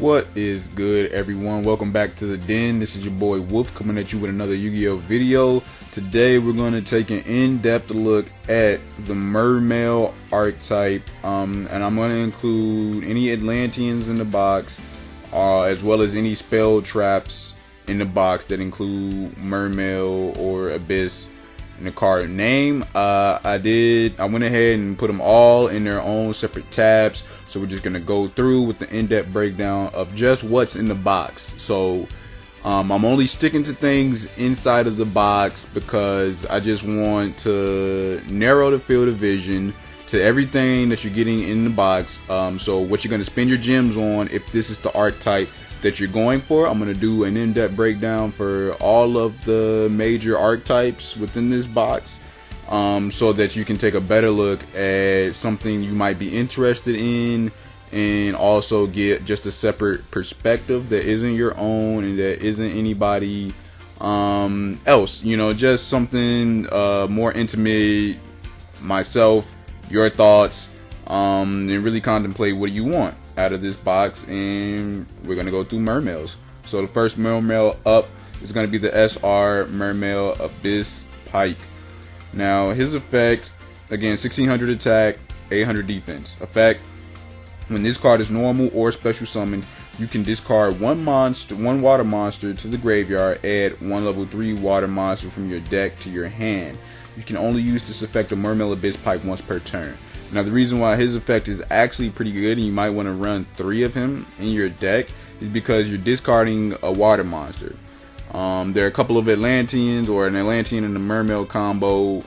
What is good, everyone? Welcome back to the den. This is your boy Wolf coming at you with another Yu-Gi-Oh video. Today we're going to take an in-depth look at the Mermail archetype, and I'm going to include any Atlanteans in the box, as well as any spell traps in the box that include Mermail or Abyss in the card name. I went ahead and put them all in their own separate tabs, so we're just gonna go through with the in-depth breakdown of just what's in the box. So I'm only sticking to things inside of the box because I just want to narrow the field of vision to everything that you're getting in the box. So what you're gonna spend your gems on, if this is the archetype that you're going for, I'm going to do an in-depth breakdown for all of the major archetypes within this box, so that you can take a better look at something you might be interested in and also get just a separate perspective that isn't your own and that isn't anybody else, you know, just something more intimate, myself, your thoughts, and really contemplate what you want out of this box. And we're gonna go through Mermails. So the first Mermail up is gonna be the SR Mermail Abyss Pike. Now his effect, again, 1600 attack, 800 defense. Effect: when this card is normal or special summon, you can discard one water monster to the graveyard, add one level 3 water monster from your deck to your hand. You can only use this effect of Mermail Abyss Pike once per turn. Now the reason why his effect is actually pretty good, and you might want to run 3 of him in your deck, is because you're discarding a water monster. There are a couple of Atlanteans, or an Atlantean and a Mermail combo,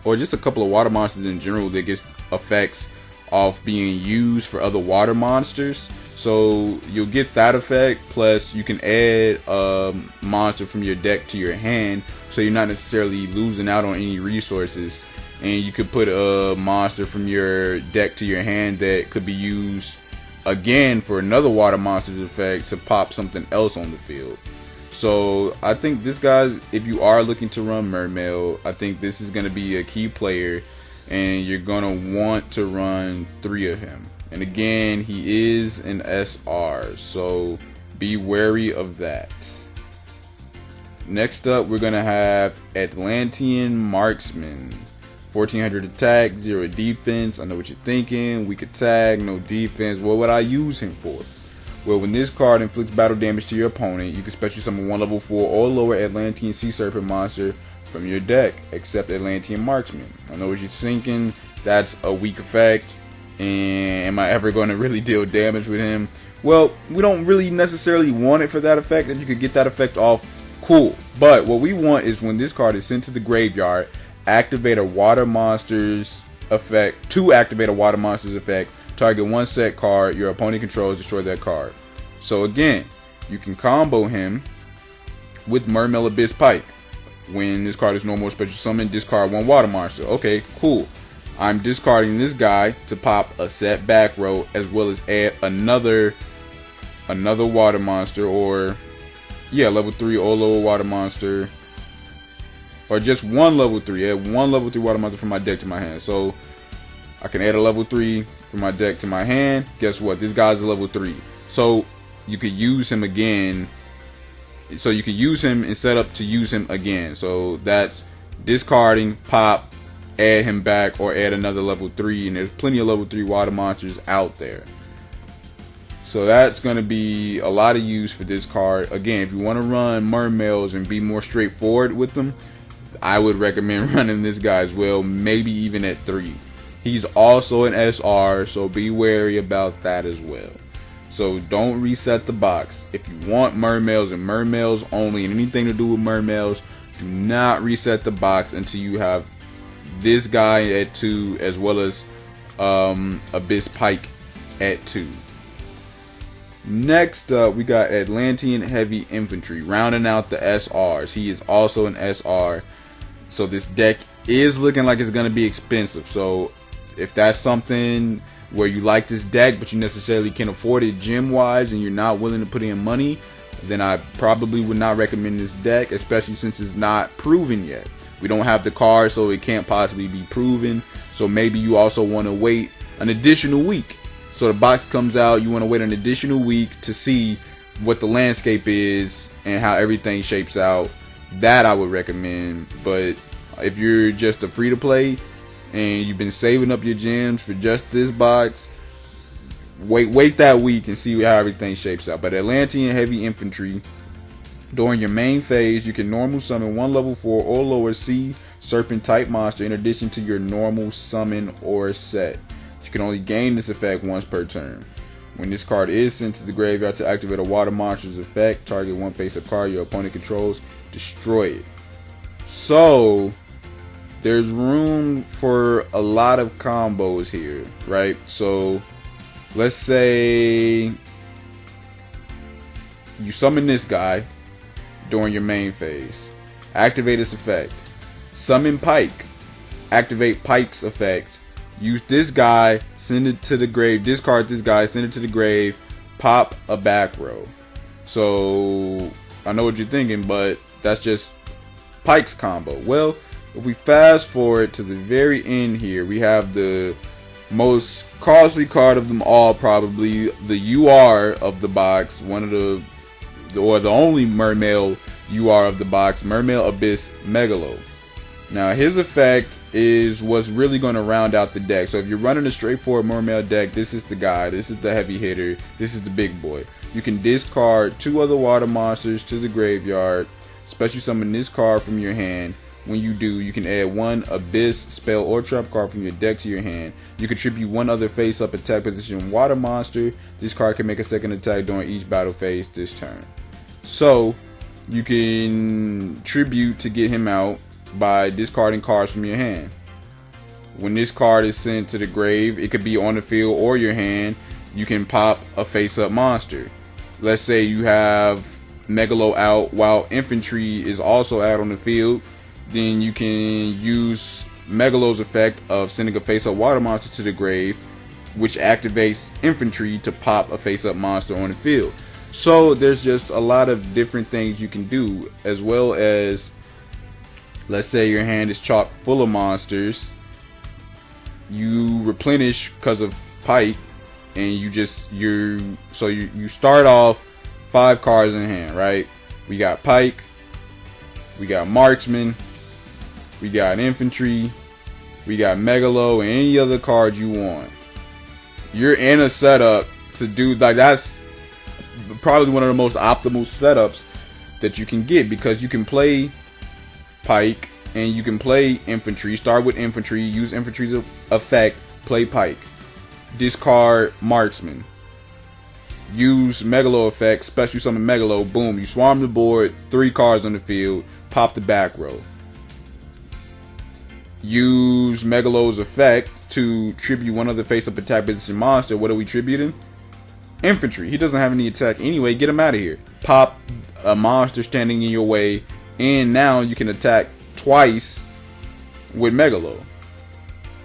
or just a couple of water monsters in general that gets effects off being used for other water monsters. So you'll get that effect, plus you can add a monster from your deck to your hand, so you're not necessarily losing out on any resources. And you could put a monster from your deck to your hand that could be used again for another water monster's effect to pop something else on the field. So I think this guy, if you are looking to run Mermail, I think this is going to be a key player, and you're going to want to run 3 of him. And again, he is an SR, so be wary of that. Next up, we're going to have Atlantean Marksman. 1400 attack, 0 defense. I know what you're thinking. Weak attack, no defense. What would I use him for? Well, when this card inflicts battle damage to your opponent, you can special summon one level 4 or lower Atlantean Sea Serpent monster from your deck, except Atlantean Marksman. I know what you're thinking. That's a weak effect, and am I ever going to really deal damage with him? Well, we don't really necessarily want it for that effect, and you could get that effect off. Cool. But what we want is when this card is sent to the graveyard, activate a water monster's effect. To activate a water monster's effect, target one set card your opponent controls, destroy that card. So again, you can combo him with Mermail Abyss Pike. When this card is normal or special summon, discard one water monster. Okay, cool. I'm discarding this guy to pop a set back row, as well as add another water monster, or yeah, level 3 or lower water monster. Or just one level 3. Add one level 3 water monster from my deck to my hand. So I can add a level 3 from my deck to my hand. Guess what? This guy's a level 3. So you could use him again. So you can use him and set up to use him again. So that's discarding, pop, add him back, or add another level 3. And there's plenty of level 3 water monsters out there. So that's going to be a lot of use for this card. Again, if you want to run Mermails and be more straightforward with them, I would recommend running this guy as well, maybe even at 3. He's also an SR, so be wary about that as well. So don't reset the box. If you want Mermails and Mermails only, and anything to do with Mermails, do not reset the box until you have this guy at 2, as well as Abyss Pike at 2. Next up, we got Atlantean Heavy Infantry, rounding out the SRs. He is also an SR. So this deck is looking like it's going to be expensive. So if that's something where you like this deck, but you necessarily can't afford it gem-wise, and you're not willing to put in money, then I probably would not recommend this deck, especially since it's not proven yet. We don't have the card, so it can't possibly be proven. So maybe you also want to wait an additional week So the box comes out, you want to wait an additional week to see what the landscape is and how everything shapes out. That I would recommend. But if you're just a free to play and you've been saving up your gems for just this box, wait that week and see how everything shapes out. But Atlantean Heavy Infantry, during your main phase, you can normal summon one level 4 or lower sea serpent type monster in addition to your normal summon or set. You can only gain this effect once per turn. When this card is sent to the graveyard to activate a water monster's effect, target one face-up card your opponent controls, destroy it. So there's room for a lot of combos here, right? So let's say you summon this guy during your main phase. Activate its effect. Summon Pike. Activate Pike's effect. Use this guy, send it to the grave. Discard this guy, send it to the grave. Pop a back row. So I know what you're thinking, but that's just Pike's combo. Well, if we fast forward to the very end here, we have the most costly card of them all, probably the UR of the box, one of the only Mermail UR of the box, Mermail Abyss Megalo. Now his effect is what's really going to round out the deck. So if you're running a straightforward Mermail deck, this is the guy, this is the heavy hitter, this is the big boy. You can discard 2 other water monsters to the graveyard, special summon this card from your hand. When you do, you can add 1 Abyss, spell, or trap card from your deck to your hand. You contribute 1 other face-up attack position water monster. This card can make a second attack during each battle phase this turn. So you can tribute to get him out by discarding cards from your hand. When this card is sent to the grave, it could be on the field or your hand. You can pop a face-up monster. Let's say you have Megalo out while Infantry is also out on the field. Then you can use Megalo's effect of sending a face-up water monster to the grave, which activates Infantry to pop a face-up monster on the field. So there's just a lot of different things you can do, as well as, let's say your hand is chock full of monsters. You replenish because of Pike, and you start off 5 cards in hand, right? We got Pike, we got Marksman, we got Infantry, we got Megalo, and any other card you want. You're in a setup to do, like, that's probably one of the most optimal setups that you can get, because you can play Pike and you can play Infantry. Start with Infantry, use Infantry's effect, play Pike, discard Marksman, use Megalo effect, special summon Megalo, boom, you swarm the board, 3 cards on the field, pop the back row. Use Megalo's effect to tribute 1 other face-up attack position monster. What are we tributing? Infantry. He doesn't have any attack anyway. Get him out of here. Pop a monster standing in your way, and now you can attack twice with Megalo.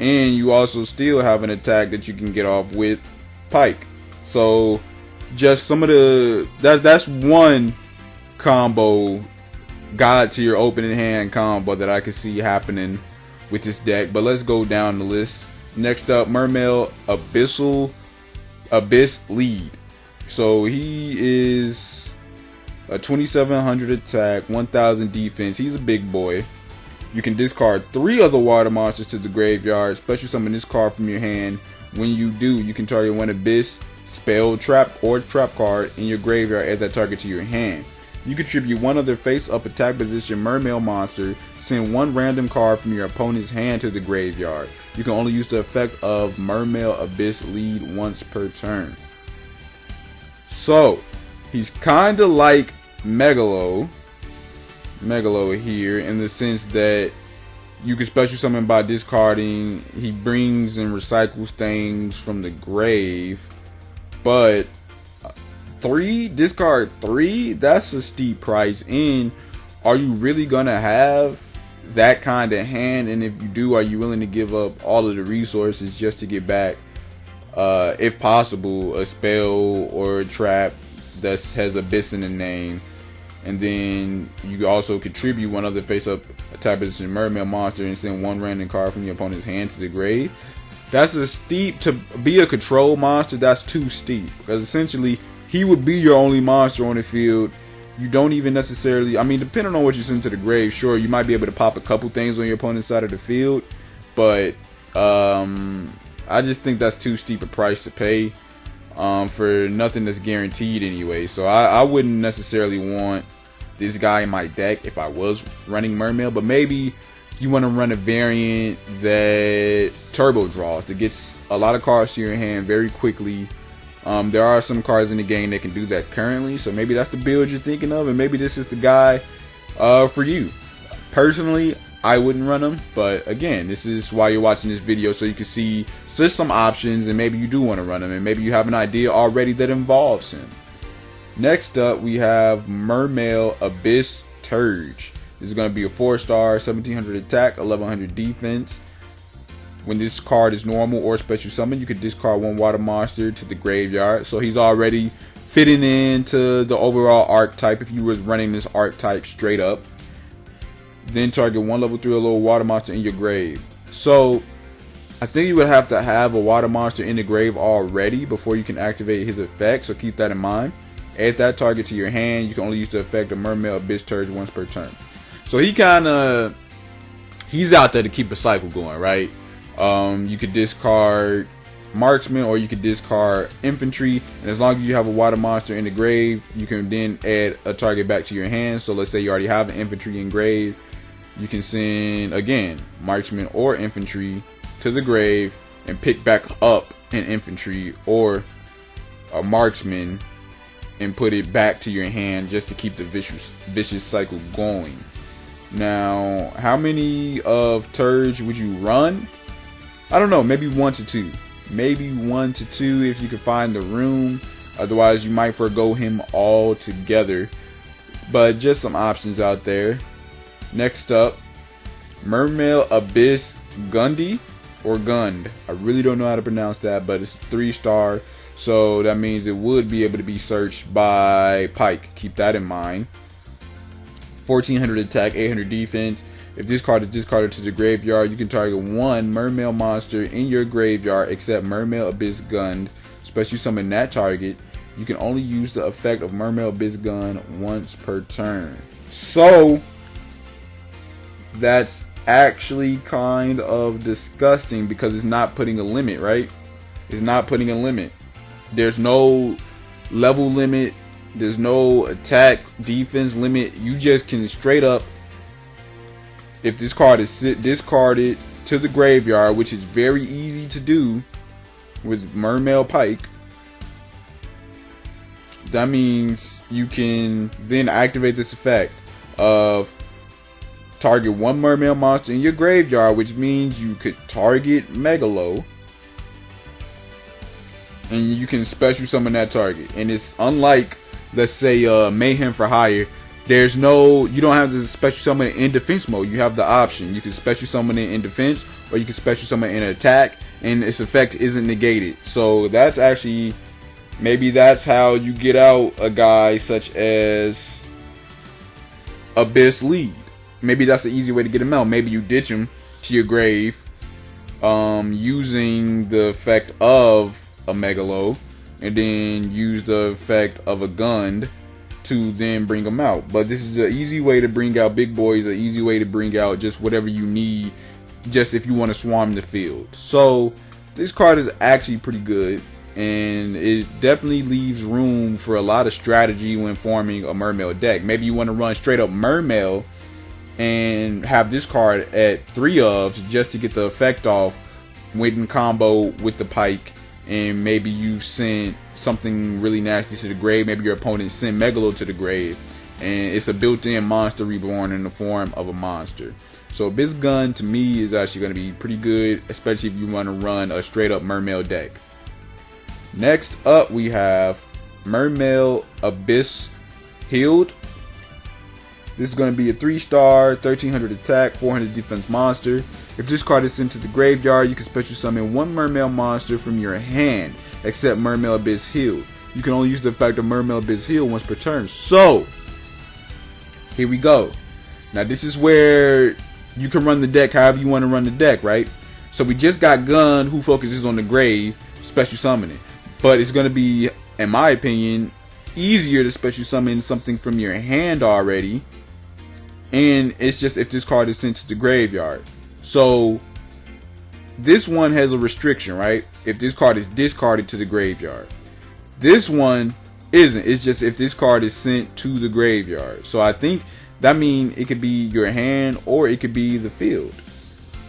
And you also still have an attack that you can get off with Pike. So just some of the that's one combo, guide to your opening hand combo that I can see happening with this deck. But let's go down the list. Next up, Mermail Abyss Lead. So he is a 2700 attack, 1000 defense. He's a big boy. You can discard 3 other water monsters to the graveyard. Special summon this card from your hand. When you do, you can target 1 Abyss, spell, trap, or trap card in your graveyard, add that target to your hand. You contribute 1 other face-up attack position Mermail monster. Send 1 random card from your opponent's hand to the graveyard. You can only use the effect of Mermail Abyss Lead once per turn. So he's kind of like Megalo here, in the sense that you can special summon by discarding. He brings and recycles things from the grave, but 3, discard 3, that's a steep price. And are you really gonna have that kind of hand? And if you do, are you willing to give up all of the resources just to get back, if possible, a spell or a trap that has Abyss in the name? And then you also contribute 1 other face-up attack position Mermail monster and send 1 random card from your opponent's hand to the grave. that's a steep to be a control monster. That's too steep, because essentially he would be your only monster on the field. You don't even necessarily, I mean, depending on what you send to the grave, sure, you might be able to pop a couple things on your opponent's side of the field, but I just think that's too steep a price to pay for nothing that's guaranteed anyway. So I wouldn't necessarily want this guy in my deck if I was running Mermail, but maybe you want to run a variant that turbo draws, that gets a lot of cards to your hand very quickly. There are some cards in the game that can do that currently, so maybe that's the build you're thinking of, and maybe this is the guy for you. Personally, I wouldn't run him, but again, this is why you're watching this video, so you can see just some options, and maybe you do want to run him, and maybe you have an idea already that involves him. Next up, we have Mermail Abyss Turge. This is going to be a 4-star, 1700 attack, 1100 defense. When this card is normal or special summon, you could discard one water monster to the graveyard. So he's already fitting into the overall archetype if you was running this archetype straight up. Then target one level 3 or lower water monster in your grave. So I think you would have to have a water monster in the grave already before you can activate his effect, so keep that in mind. Add that target to your hand. You can only use the effect of Mermail Abyss Turge once per turn. So he's out there to keep a cycle going, right? You could discard marksman, or you could discard infantry, and as long as you have a water monster in the grave, you can then add a target back to your hand. So let's say you already have an infantry in grave, you can send again marksman or infantry to the grave and pick back up an infantry or a marksman and put it back to your hand just to keep the vicious cycle going. Now, how many of Turge would you run? I don't know, maybe 1 to 2. Maybe 1 to 2 if you can find the room. Otherwise, you might forgo him altogether. But just some options out there. Next up, Mermail Abyss Gundy or Gund. I really don't know how to pronounce that, but it's 3-star. So that means it would be able to be searched by Pike. Keep that in mind. 1400 attack, 800 defense. If this card is discarded to the graveyard, you can target one Mermail monster in your graveyard except Mermail Abyss Gun. Special summon that target. You can only use the effect of Mermail Abyss Gun once per turn. So that's actually kind of disgusting because it's not putting a limit, right? It's not putting a limit. There's no level limit. There's no attack defense limit. You just can straight up, if this card is discarded to the graveyard, which is very easy to do with Mermail Pike, that means you can then activate this effect of target one Mermail monster in your graveyard, which means you could target Megalo and you can special summon that target. And it's unlike, let's say, Mayhem for Hire. There's no, you don't have to special summon it in defense mode. You have the option. You can special summon it in defense, or you can special summon it in attack, and its effect isn't negated. So that's actually, maybe that's how you get out a guy such as Abyss Lead. Maybe that's the easy way to get him out. Maybe you ditch him to your grave using the effect of a Megalo, and then use the effect of a Gun to then bring them out. But this is an easy way to bring out big boys, an easy way to bring out just whatever you need, just if you want to swarm the field. So this card is actually pretty good, and it definitely leaves room for a lot of strategy when forming a Mermail deck. Maybe you want to run straight up Mermail and have this card at 3 ofs just to get the effect off when combo with the Pike, and maybe you send something really nasty to the grave. Maybe your opponent sent Megalo to the grave, and it's a built-in monster reborn in the form of a monster. So Abyss Gun to me is actually going to be pretty good, especially if you want to run a straight up Mermail deck. Next up, we have Mermail Abyss Healed. This is going to be a 3-star, 1300 attack, 400 defense monster. If this card is sent to the graveyard, you can special summon one Mermail monster from your hand, except Mermail Abyss Healed. You can only use the effect of Mermail Abyss Healed once per turn. So, here we go. Now this is where you can run the deck however you want to run the deck, right? So we just got Gun, who focuses on the grave, special summoning. But it's going to be, in my opinion, easier to special summon something from your hand already. And it's just if this card is sent to the graveyard. So this one has a restriction, right? If this card is discarded to the graveyard. This one isn't. It's just if this card is sent to the graveyard. So I think that means it could be your hand or it could be the field.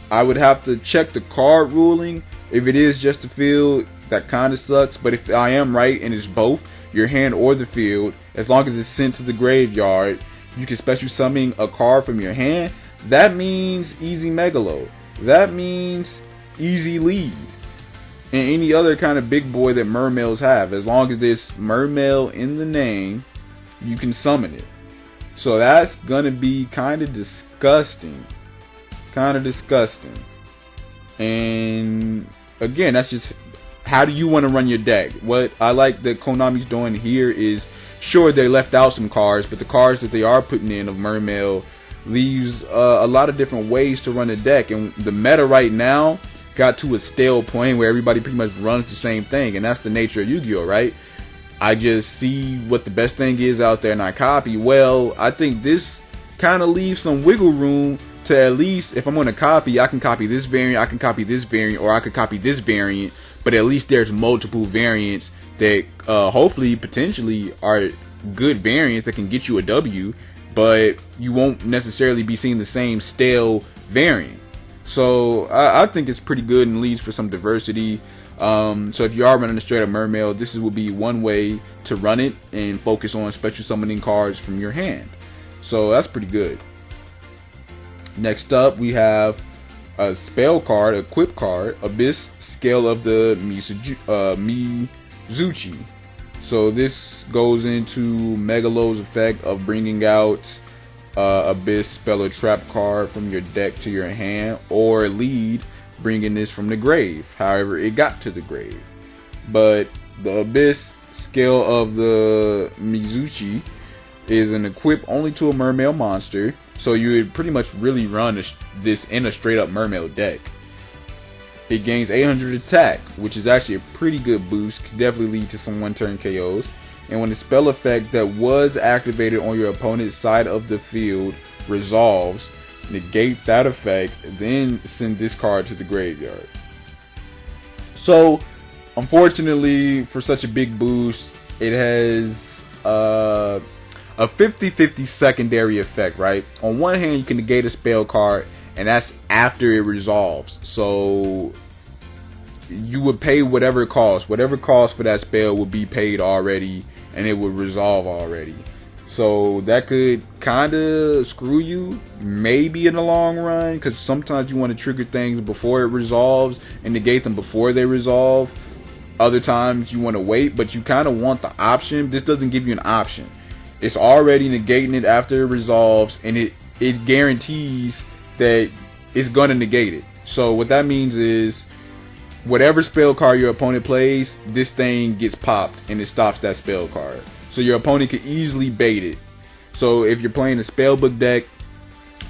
I would have to check the card ruling. If it is just the field, that kind of sucks. But if I am right and it's both your hand or the field, as long as it's sent to the graveyard, you can special summon a card from your hand. That means easy Megalo. That means easy lead. And any other kind of big boy that Mermails have. As long as there's Mermail in the name, you can summon it. So that's gonna be kind of disgusting. Kind of disgusting. And again, that's just how do you want to run your deck. What I like that Konami's doing here is, sure, they left out some cards, but the cards that they are putting in of Mermail leaves a lot of different ways to run a deck. And the meta right now got to a stale point where everybody pretty much runs the same thing, and that's the nature of Yu-Gi-Oh, right? I just see what the best thing is out there and I copy. Well, I think this kind of leaves some wiggle room to, at least if I'm going to copy, I can copy this variant, I can copy this variant, or I could copy this variant, but at least there's multiple variants that hopefully potentially are good variants that can get you a W, but you won't necessarily be seeing the same stale variant. So I think it's pretty good and leads for some diversity. So if you are running a straight up Mermail, this will be one way to run it and focus on special summoning cards from your hand. So that's pretty good. Next up, we have a spell card, equip card, Abyss, Scale of the Mizuchi. So this goes into Megalo's effect of bringing out Abyss, spell or trap card from your deck to your hand, or lead, bringing this from the grave, however it got to the grave. But the Abyss, Scale of the Mizuchi is an equip only to a Mermail monster. So you would pretty much really run this in a straight up Mermail deck. It gains 800 attack, which is actually a pretty good boost. Could definitely lead to some one-turn KOs. And when the spell effect that was activated on your opponent's side of the field resolves, negate that effect, then send this card to the graveyard. So, unfortunately, for such a big boost, it has a 50-50 secondary effect, right? On one hand, you can negate a spell card, and that's after it resolves. So you would pay whatever it costs. Whatever cost for that spell would be paid already, and it would resolve already. So that could kind of screw you, maybe in the long run, because sometimes you want to trigger things before it resolves and negate them before they resolve. Other times you want to wait, but you kind of want the option. This doesn't give you an option. It's already negating it after it resolves, and it guarantees that it's going to negate it. So what that means is whatever spell card your opponent plays, this thing gets popped and it stops that spell card. So your opponent could easily bait it. So if you're playing a spellbook deck,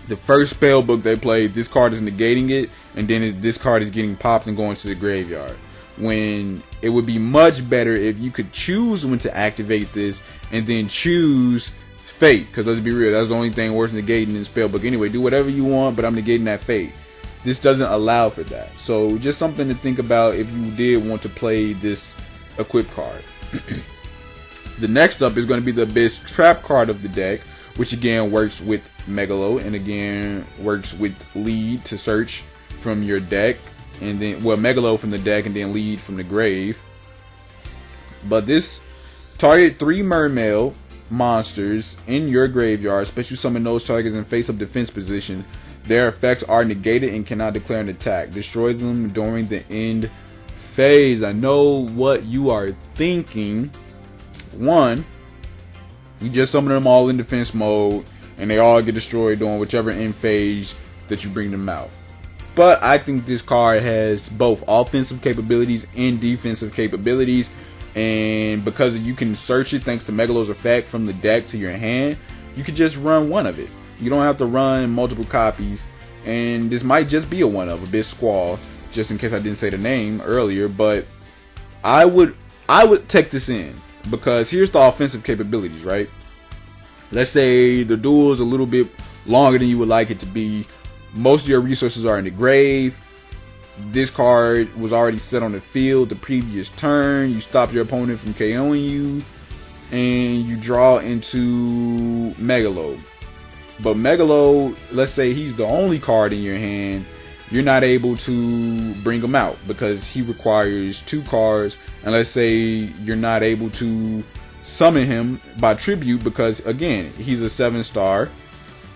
the first spellbook they play, this card is negating it, and then this card is getting popped and going to the graveyard. When it would be much better if you could choose when to activate this and then choose fate, because let's be real, that's the only thing worth negating in spellbook anyway. Do whatever you want, but I'm negating that fate. This doesn't allow for that. So just something to think about if you did want to play this equip card. The next up is going to be the Abyss trap card of the deck, which again works with Megalo and again works with lead to search from your deck, and then, well, Megalo from the deck and then lead from the grave. But this target 3 Mermail monsters in your graveyard, special summon those targets in face-up defense position. Their effects are negated and cannot declare an attack. Destroy them during the end phase. I know what you are thinking. One, you just summon them all in defense mode and they all get destroyed during whichever end phase that you bring them out. But I think this card has both offensive capabilities and defensive capabilities, and because you can search it thanks to Megalo's effect from the deck to your hand, you can just run one of it. You don't have to run multiple copies, and this might just be a one of Abyss Squall. just in case I didn't say the name earlier. But I would take this in, because here's the offensive capabilities, right? Let's say the duel is a little bit longer than you would like it to be. Most of your resources are in the grave. This card was already set on the field the previous turn. You stop your opponent from KOing you, and you draw into Megalo. But Megalo, let's say he's the only card in your hand, you're not able to bring him out because he requires 2 cards. And let's say you're not able to summon him by tribute because, again, he's a 7-star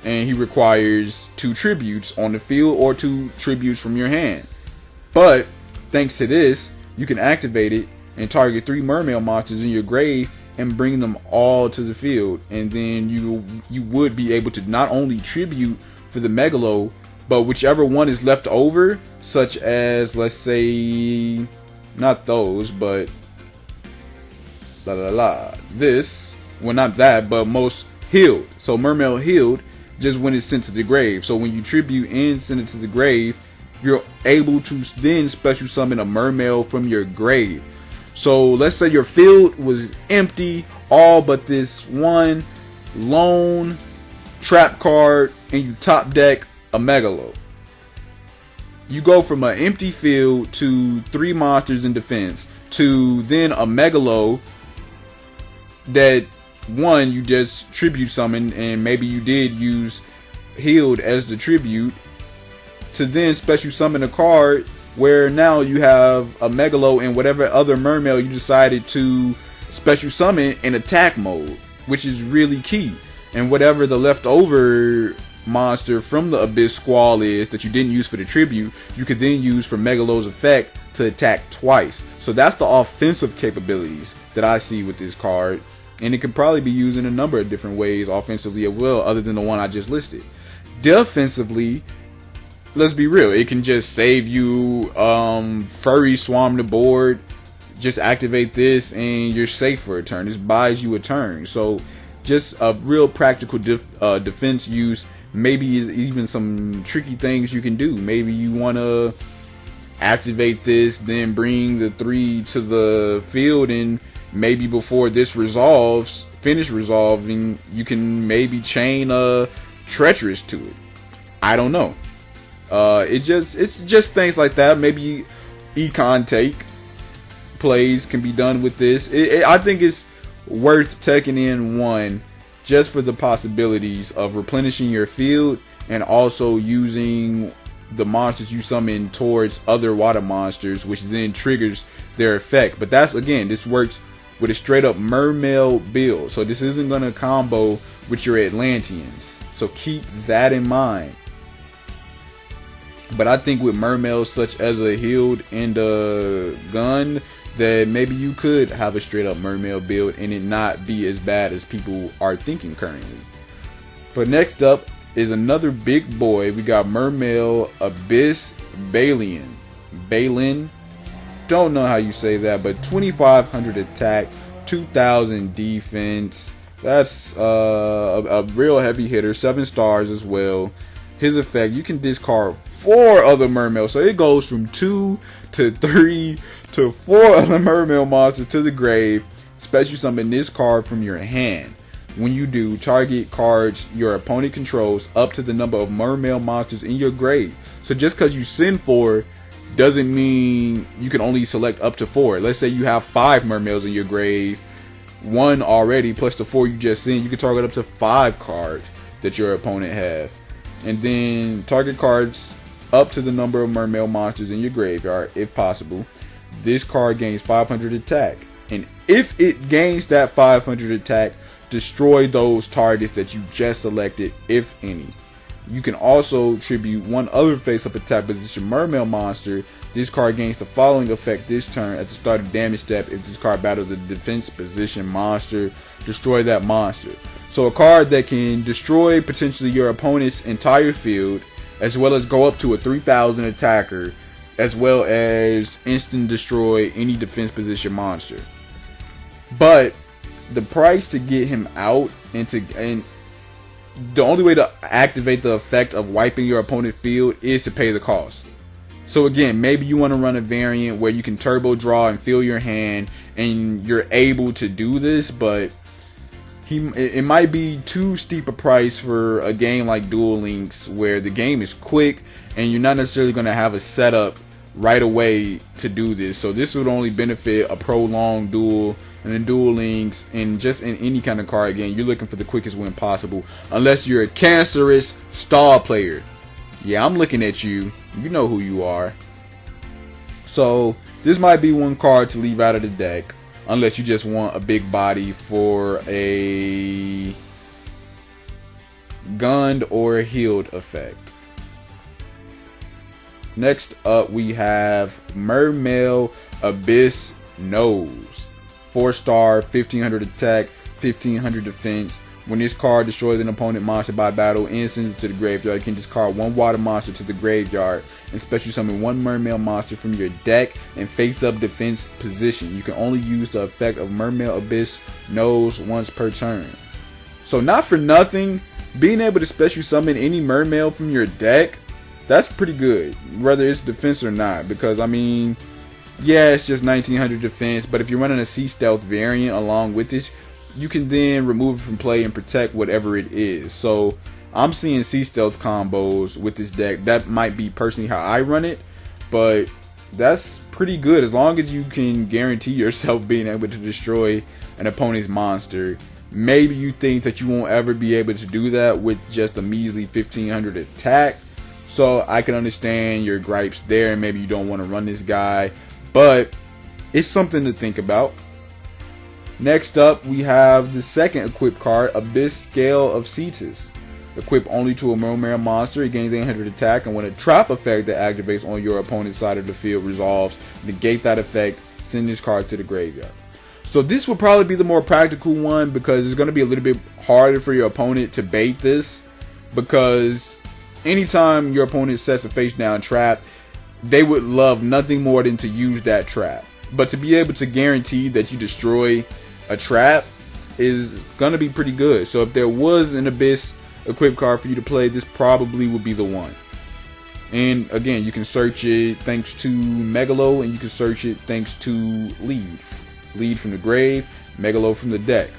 and he requires 2 tributes on the field or 2 tributes from your hand. But thanks to this, you can activate it and target 3 Mermail monsters in your grave and bring them all to the field. And then you would be able to not only tribute for the Megalo, but whichever one is left over, such as, let's say, not those, but this, well, not that, but most healed. So Mermail healed just when it's sent to the grave. So when you tribute and send it to the grave, you're able to then special summon a Mermail from your grave. So let's say your field was empty, all but this one lone trap card, and you top deck a Megalo. You go from an empty field to 3 monsters in defense to then a Megalo that one you just tribute summoned, and maybe you did use healed as the tribute, to then special summon a card where now you have a Megalo and whatever other Mermail you decided to special summon in attack mode, which is really key. And whatever the leftover monster from the Abyss Squall is that you didn't use for the tribute, you could then use for Megalo's effect to attack twice. So that's the offensive capabilities that I see with this card, and it can probably be used in a number of different ways offensively as well, other than the one I just listed. Defensively, let's be real, it can just save you furry swarm the board. Just activate this and you're safe for a turn. This buys you a turn. So just a real practical defense use. Maybe even some tricky things you can do. Maybe you want to activate this, then bring the 3 to the field, and maybe before this finish resolving, you can maybe chain a treacherous to it. I don't know. It's just things like that. Maybe econ take plays can be done with this. I think it's worth taking in one just for the possibilities of replenishing your field and also using the monsters you summon towards other water monsters, which then triggers their effect. But that's, again, this works with a straight up Mermail build, so this isn't going to combo with your Atlanteans, so keep that in mind. But I think with Mermails such as a healed and a gun, that maybe you could have a straight up Mermail build and it not be as bad as people are thinking currently. But next up is another big boy. We got Mermail Abyss Balin. Don't know how you say that, but 2,500 attack, 2,000 defense. That's a real heavy hitter. 7 stars as well. His effect, you can discard 4 other Mermails. So it goes from 2 to 3 to 4 other Mermail monsters to the grave. Special summon this card from your hand. When you do, target cards your opponent controls up to the number of Mermail monsters in your grave. So just because you send 4 doesn't mean you can only select up to 4. Let's say you have 5 Mermails in your grave, 1 already plus the 4 you just sent. You can target up to 5 cards that your opponent have. And then target cards up to the number of Mermail monsters in your graveyard if possible. This card gains 500 attack, and if it gains that 500 attack, destroy those targets that you just selected, if any. You can also tribute 1 other face-up attack position Mermail monster. This card gains the following effect this turn. At the start of damage step, if this card battles a defense position monster, destroy that monster. So a card that can destroy potentially your opponent's entire field, as well as go up to a 3,000 attacker, as well as instant destroy any defense position monster. But the price to get him out and the only way to activate the effect of wiping your opponent's field is to pay the cost. So again, maybe you want to run a variant where you can turbo draw and fill your hand, and you're able to do this, but it might be too steep a price for a game like Duel Links, where the game is quick and you're not necessarily going to have a setup right away to do this. So this would only benefit a prolonged duel, and in Duel Links, and just in any kind of card game, you're looking for the quickest win possible, unless you're a cancerous stall player. Yeah, I'm looking at you. You know who you are. So this might be one card to leave out of the deck, unless you just want a big body for a gunned or healed effect. Next up, we have Mermail Abyss Nose. 4-star, 1500 attack, 1500 defense. When this card destroys an opponent monster by battle and sends it to the graveyard, you can discard one water monster to the graveyard and special summon one Mermail monster from your deck in face-up defense position. You can only use the effect of Mermail Abyss Nose once per turn. So not for nothing, being able to special summon any Mermail from your deck, that's pretty good, whether it's defense or not. Because I mean, yeah, it's just 1900 defense, but if you're running a Sea Stealth variant along with this, you can then remove it from play and protect whatever it is. So I'm seeing Sea Stealth combos with this deck. That might be personally how I run it, but that's pretty good as long as you can guarantee yourself being able to destroy an opponent's monster. Maybe you think that you won't ever be able to do that with just a measly 1500 attack. So I can understand your gripes there, and maybe you don't want to run this guy, but it's something to think about. Next up, we have the second equip card, Abyss Scale of Cetus. Equip only to a Mermail monster, it gains 800 attack, and when a trap effect that activates on your opponent's side of the field resolves, negate that effect, send this card to the graveyard. So this will probably be the more practical one, because it's going to be a little bit harder for your opponent to bait this, because anytime your opponent sets a face down trap, they would love nothing more than to use that trap. But to be able to guarantee that you destroy a trap is going to be pretty good. So if there was an Abyss equip card for you to play, this probably would be the one. And again, you can search it thanks to Megalo, and you can search it thanks to Lead from the grave, Megalo from the deck.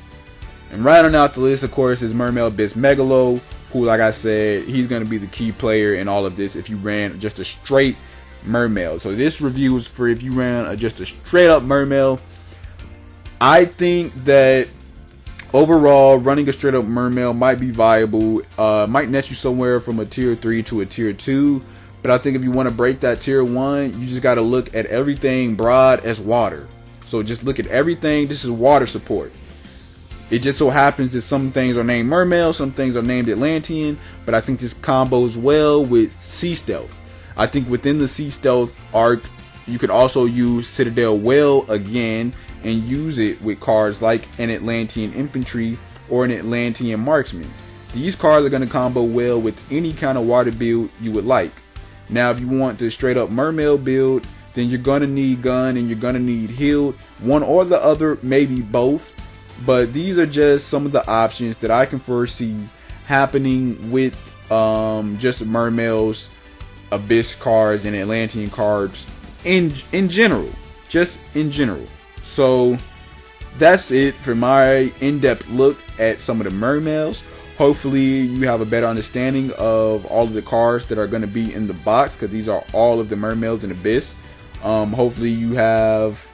And rounding out the list, of course, is Mermail Abyss Megalo, who, like I said, he's going to be the key player in all of this if you ran just a straight Mermail. So this review is for if you ran just a straight up Mermail. I think that overall, running a straight up Mermail might be viable. Might net you somewhere from a tier 3 to a tier 2. But I think if you want to break that tier 1, you just got to look at everything broad as water. So just look at everything. This is water support. It just so happens that some things are named Mermail, some things are named Atlantean. But I think this combos well with Sea Stealth. I think within the Sea Stealth arc, you could also use Citadel Whale again and use it with cards like an Atlantean Infantry or an Atlantean Marksman. These cards are going to combo well with any kind of water build you would like. Now, if you want the straight up Mermail build, then you're going to need gun and you're going to need healed. One or the other, maybe both. But these are just some of the options that I can foresee happening with just Mermail's Abyss cards and Atlantean cards in general. Just in general. So that's it for my in-depth look at some of the Mermails. Hopefully you have a better understanding of all of the cards that are going to be in the box, because these are all of the Mermails in Abyss. Hopefully you have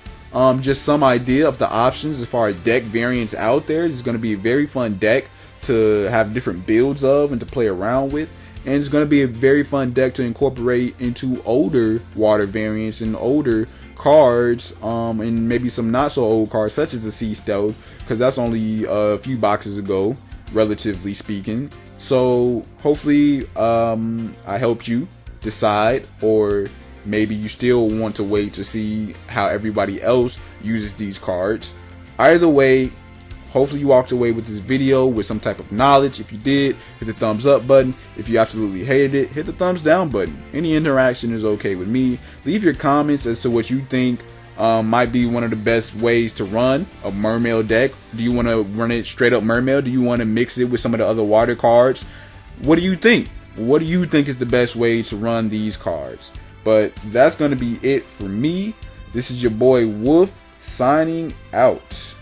just some idea of the options as far as deck variants out there. It's going to be a very fun deck to have different builds of and to play around with. And it's going to be a very fun deck to incorporate into older water variants and older cards, and maybe some not so old cards such as the Sea Stealth, because that's only a few boxes ago, relatively speaking. So hopefully I helped you decide, or maybe you still want to wait to see how everybody else uses these cards. Either way, hopefully you walked away with this video with some type of knowledge. If you did, hit the thumbs up button. If you absolutely hated it, hit the thumbs down button. Any interaction is okay with me. Leave your comments as to what you think might be one of the best ways to run a Mermail deck. Do you want to run it straight up Mermail? Do you want to mix it with some of the other water cards? What do you think? What do you think is the best way to run these cards? But that's going to be it for me. This is your boy Wolf signing out.